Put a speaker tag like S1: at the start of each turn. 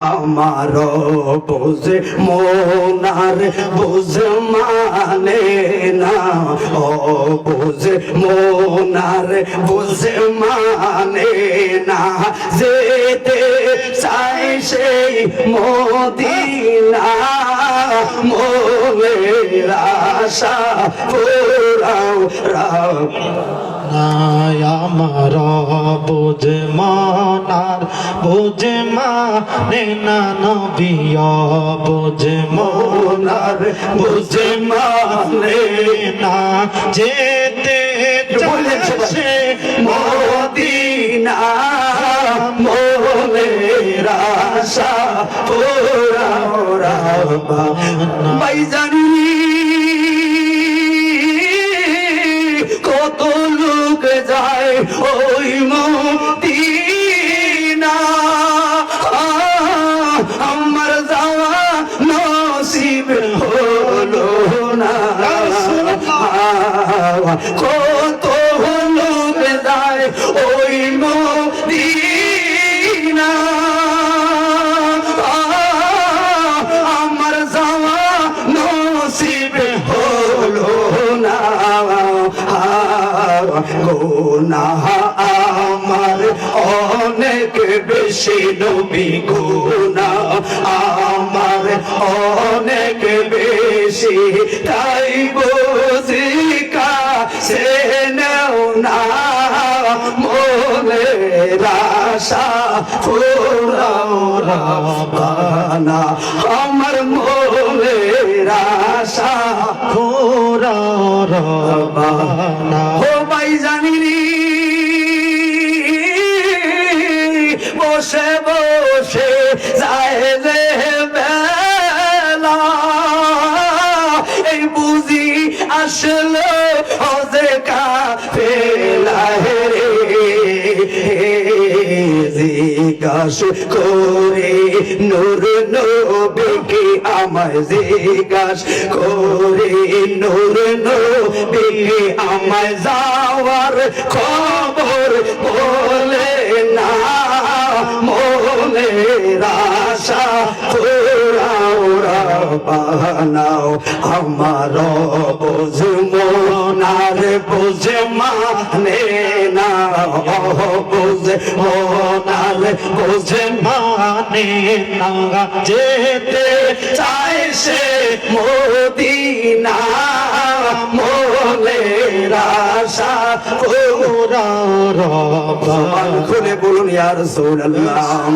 S1: আমার বুঝে মনার বুঝে মানে না, ও বুঝে মনার বুঝে মানে না, যেতে চাই সেই মদিনা, মোরের আশা পুরাও
S2: আমার বুঝে মনার বুঝে মানে না, নবী বুঝে মনার বুঝে মানে না, যেতে চাইছে
S1: মদিনা, মোরের আশা পুরাও ভাইজানি কত লোক যায় ওই মদিনা, আমার যাওয়া নসিব হলো না, কত লোক যায় ওই মদিনা, আমার যাওয়া নসিব হলো না, গুনাহ আমার অনেক বেশি নবী, গুনাহ আমার অনেক বেশি, তাই বুঝি কাছে নেও না, মনের আশা পুরাও রাব্বানা, আমার মনের আশা
S2: পুরাও রাব্বানা।
S1: ও ভাই জানিনি বসে বসে যায় রে বেলা, এই বুঝি আসলো হজে কাফেলা রে, জিজ্ঞাস করে নূর নবীকে আমায়, জিজ্ঞাস করে নূর নবীকে আমায়, যাওয়ার খবর বলে না, মনের আশা পুরাও রাব্বানাও, আমার বুঝে মনার বুঝে মানে না, বুঝে মনার বুঝে
S2: মানে না,
S1: যেতে চাইছে মদিনা, মোরের আশা
S2: পুরাও রাব্বানা।
S1: খুলে বলুন ইয়া রাসূলুল্লাহ।